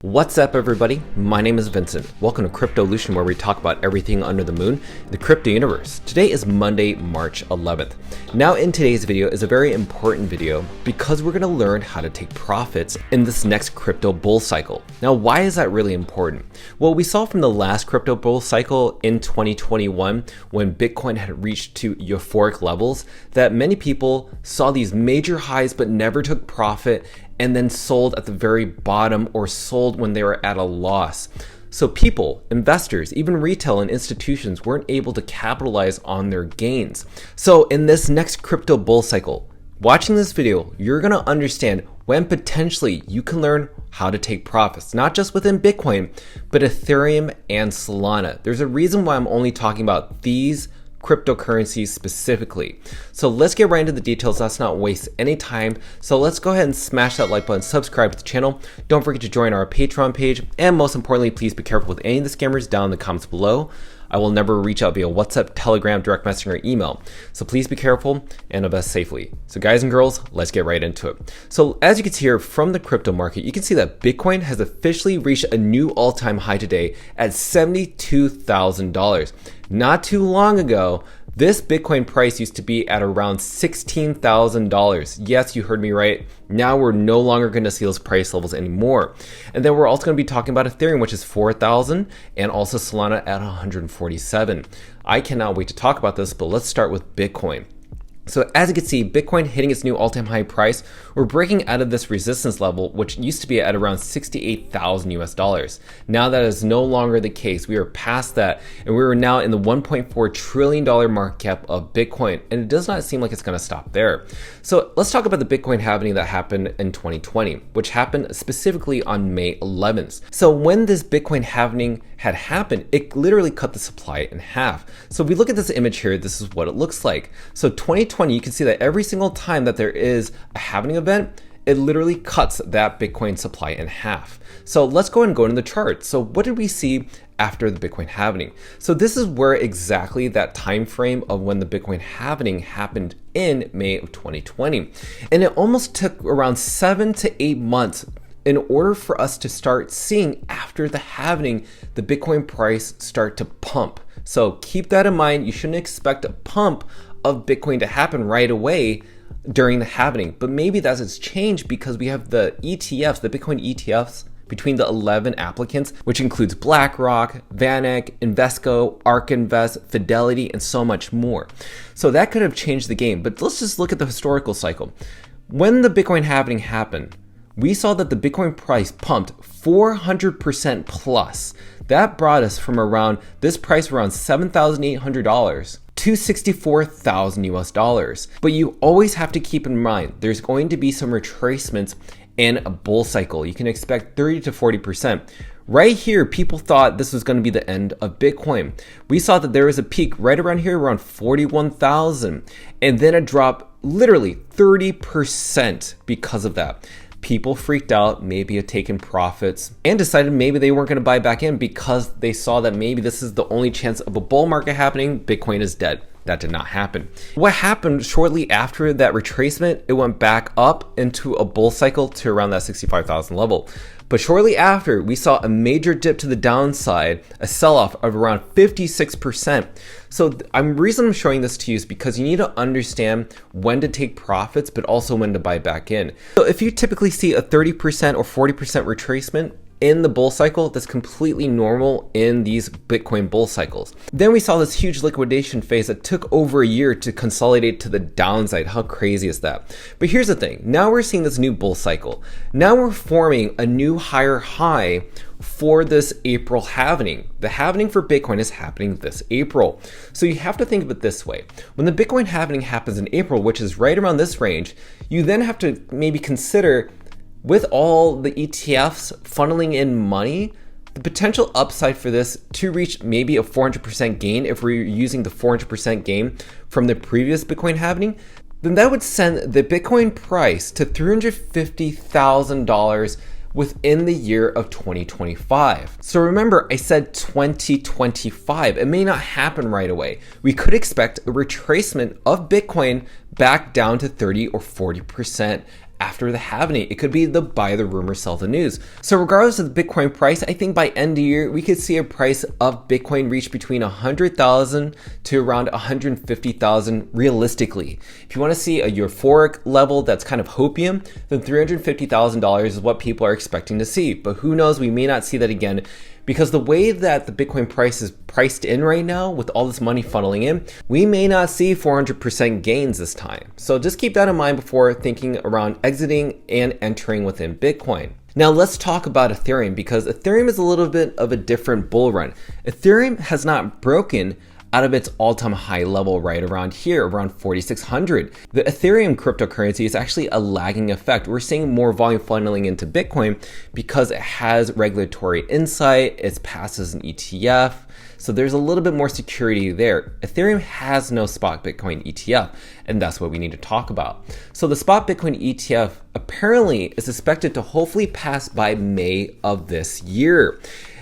What's up, everybody? My name is Vincent. Welcome to Cryptolution, where we talk about everything under the moon, the crypto universe. Today is Monday, March 11th. Now, in today's video is a very important video because we're going to learn how to take profits in this next crypto bull cycle. Now, why is that really important? Well, we saw from the last crypto bull cycle in 2021, when Bitcoin had reached to euphoric levels, that many people saw these major highs but never took profit and then sold at the very bottom or sold when they were at a loss. So people, investors, even retail and institutions weren't able to capitalize on their gains. So in this next crypto bull cycle, watching this video, you're going to understand when potentially you can learn how to take profits, not just within Bitcoin, but Ethereum and Salana. There's a reason why I'm only talking about these cryptocurrencies specifically. So let's get right into the details. Let's not waste any time. So let's go ahead and smash that like button, subscribe to the channel. Don't forget to join our Patreon page. And most importantly, please be careful with any of the scammers down in the comments below. I will never reach out via WhatsApp, Telegram, direct messaging, or email. So please be careful and invest safely. So guys and girls, let's get right into it. So as you can see here from the crypto market, you can see that Bitcoin has officially reached a new all-time high today at $72,000. Not too long ago, this Bitcoin price used to be at around $16,000. Yes, you heard me right. Now we're no longer going to see those price levels anymore. And then we're also going to be talking about Ethereum, which is 4,000, and also Salana at 147. I cannot wait to talk about this, but let's start with Bitcoin. So as you can see, Bitcoin hitting its new all-time high price, we're breaking out of this resistance level, which used to be at around 68,000 US dollars. Now that is no longer the case. We are past that, and we are now in the $1.4 trillion market cap of Bitcoin, and it does not seem like it's going to stop there. So let's talk about the Bitcoin halving that happened in 2020, which happened specifically on May 11th. So when this Bitcoin halving had happened, it literally cut the supply in half. So if we look at this image here, this is what it looks like. So 2020, you can see that every single time that there is a halving event, it literally cuts that Bitcoin supply in half. So let's go and go into the chart. So what did we see after the Bitcoin halving? So this is where exactly that time frame of when the Bitcoin halving happened in May of 2020. And it almost took around 7 to 8 months in order for us to start seeing after the halving, the Bitcoin price start to pump. So keep that in mind. You shouldn't expect a pump of Bitcoin to happen right away during the halving, but maybe that's its changed because we have the ETFs, the Bitcoin ETFs, between the 11 applicants, which includes BlackRock, VanEck, Invesco, ARK Invest, Fidelity, and so much more. So that could have changed the game, but let's just look at the historical cycle. When the Bitcoin halving happened, we saw that the Bitcoin price pumped 400% plus. That brought us from around this price around $7,800 to 64,000 US dollars. But you always have to keep in mind, there's going to be some retracements in a bull cycle. You can expect 30 to 40%. Right here, people thought this was going to be the end of Bitcoin. We saw that there was a peak right around here, around 41,000, and then a drop literally 30% because of that. People freaked out, maybe had taken profits, and decided maybe they weren't going to buy back in because they saw that maybe this is the only chance of a bull market happening. Bitcoin is dead. That did not happen. What happened shortly after that retracement, it went back up into a bull cycle to around that 65,000 level. But shortly after, we saw a major dip to the downside, a sell-off of around 56%. So the reason I'm showing this to you is because you need to understand when to take profits, but also when to buy back in. So if you typically see a 30% or 40% retracement in the bull cycle, that's completely normal in these Bitcoin bull cycles. Then we saw this huge liquidation phase that took over a year to consolidate to the downside. How crazy is that? But here's the thing. Now we're seeing this new bull cycle. Now we're forming a new higher high for this April halving. The halving for Bitcoin is happening this April. So you have to think of it this way. When the Bitcoin halving happens in April, which is right around this range, you then have to maybe consider, with all the ETFs funneling in money, the potential upside for this to reach maybe a 400% gain, if we're using the 400% gain from the previous Bitcoin halving, then that would send the Bitcoin price to $350,000 within the year of 2025. So remember, I said 2025. It may not happen right away. We could expect a retracement of Bitcoin back down to 30 or 40% after the halving. It could be the buy the rumor, sell the news. So regardless of the Bitcoin price, I think by end of year, we could see a price of Bitcoin reach between 100,000 to around 150,000 realistically. If you want to see a euphoric level that's kind of hopium, then $350,000 is what people are expecting to see. But who knows, we may not see that again, because the way that the Bitcoin price is priced in right now with all this money funneling in, we may not see 400% gains this time. So just keep that in mind before thinking around exiting and entering within Bitcoin. Now let's talk about Ethereum, because Ethereum is a little bit of a different bull run. Ethereum has not broken out of its all-time high level right around here, around 4,600. The Ethereum cryptocurrency is actually a lagging effect. We're seeing more volume funneling into Bitcoin because it has regulatory insight, it's passed as an ETF, so there's a little bit more security there. Ethereum has no spot Bitcoin ETF, and that's what we need to talk about. So the spot Bitcoin ETF apparently is expected to hopefully pass by May of this year.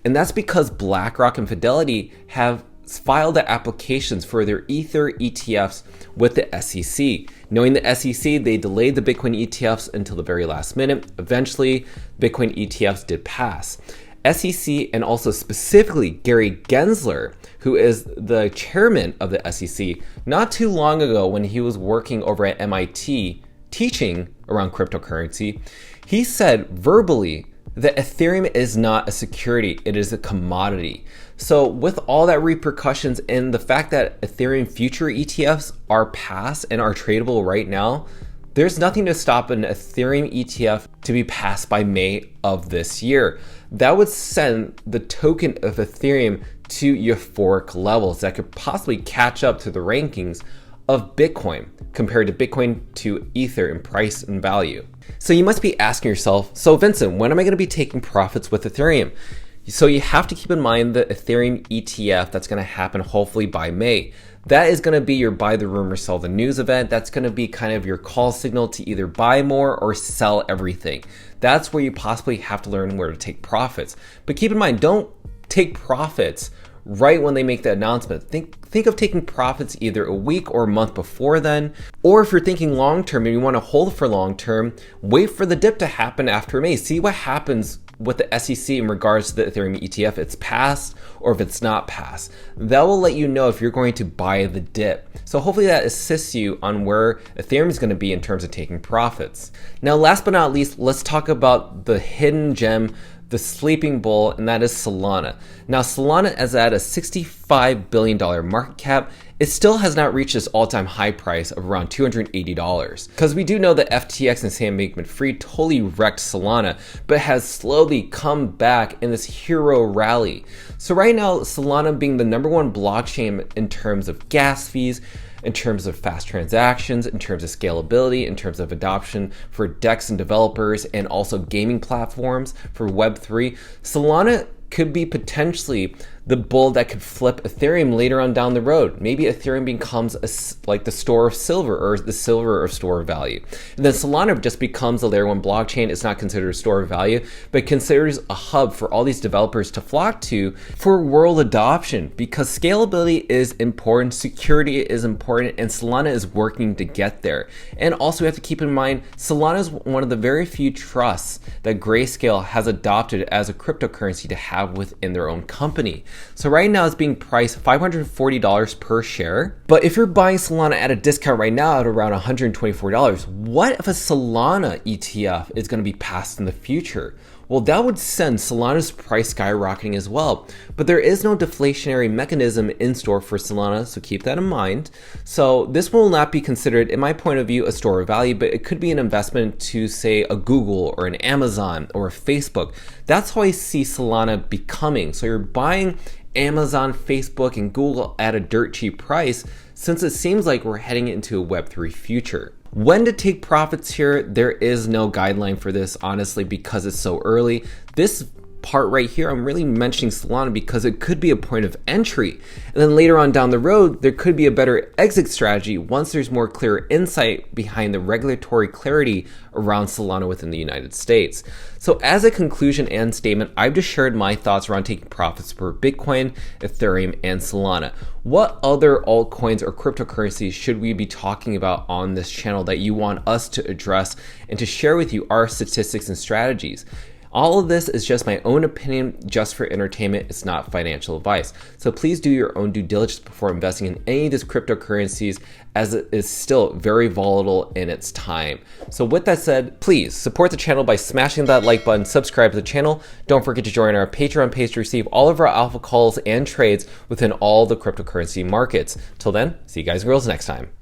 And that's because BlackRock and Fidelity have filed the applications for their Ether ETFs with the SEC. Knowing the SEC, they delayed the Bitcoin ETFs until the very last minute. Eventually, Bitcoin ETFs did pass. SEC, and also specifically Gary Gensler, who is the chairman of the SEC, not too long ago when he was working over at MIT teaching around cryptocurrency, he said verbally that Ethereum is not a security, it is a commodity. So with all that repercussions and the fact that Ethereum future ETFs are passed and are tradable right now, there's nothing to stop an Ethereum ETF to be passed by May of this year. That would send the token of Ethereum to euphoric levels that could possibly catch up to the rankings of Bitcoin compared to Bitcoin to Ether in price and value. So you must be asking yourself, so Vincent, when am I going to be taking profits with Ethereum? So you have to keep in mind the Ethereum ETF that's going to happen hopefully by May. That is going to be your buy the rumor, sell the news event. That's going to be kind of your call signal to either buy more or sell everything. That's where you possibly have to learn where to take profits. But keep in mind, don't take profits right when they make the announcement. Think of taking profits either a week or a month before then, or if you're thinking long term and you want to hold for long term, wait for the dip to happen after May. See what happens with the SEC in regards to the Ethereum ETF, it's passed or if it's not passed. That will let you know if you're going to buy the dip. So hopefully that assists you on where Ethereum is going to be in terms of taking profits. Now, last but not least, let's talk about the hidden gem, the sleeping bull, and that is Salana. Now, Salana is at a $65 billion market cap. It still has not reached its all-time high price of around $280. Because we do know that FTX and Sam Bankman-Fried totally wrecked Salana, but has slowly come back in this hero rally. So right now, Salana being the #1 blockchain in terms of gas fees, in terms of fast transactions, in terms of scalability, in terms of adoption for DEX and developers, and also gaming platforms for Web3, Salana could be potentially the bull that could flip Ethereum later on down the road. Maybe Ethereum becomes like the store of silver, or the silver of store of value. And then Solana just becomes a layer 1 blockchain. It's not considered a store of value, but considers a hub for all these developers to flock to for world adoption, because scalability is important, security is important, and Solana is working to get there. And also we have to keep in mind, Solana is one of the very few trusts that Grayscale has adopted as a cryptocurrency to have within their own company. So right now it's being priced $540 per share. But if you're buying Solana at a discount right now at around $124, what if a Solana ETF is going to be passed in the future? Well, that would send Solana's price skyrocketing as well. But there is no deflationary mechanism in store for Solana, so keep that in mind. So this will not be considered, in my point of view, a store of value, but it could be an investment to, say, a Google or an Amazon or a Facebook. That's how I see Solana becoming. So you're buying Amazon, Facebook, and Google at a dirt cheap price, since it seems like we're heading into a Web3 future. When to take profits here, there is no guideline for this, honestly, because it's so early. This part right here, I'm really mentioning Salana because it could be a point of entry. And then later on down the road, there could be a better exit strategy once there's more clear insight behind the regulatory clarity around Salana within the United States. So as a conclusion and statement, I've just shared my thoughts around taking profits for Bitcoin, Ethereum, and Salana. What other altcoins or cryptocurrencies should we be talking about on this channel that you want us to address and to share with you our statistics and strategies? All of this is just my own opinion, just for entertainment. It's not financial advice. So please do your own due diligence before investing in any of these cryptocurrencies, as it is still very volatile in its time. So with that said, please support the channel by smashing that like button, subscribe to the channel. Don't forget to join our Patreon page to receive all of our alpha calls and trades within all the cryptocurrency markets. Till then, see you guys and girls next time.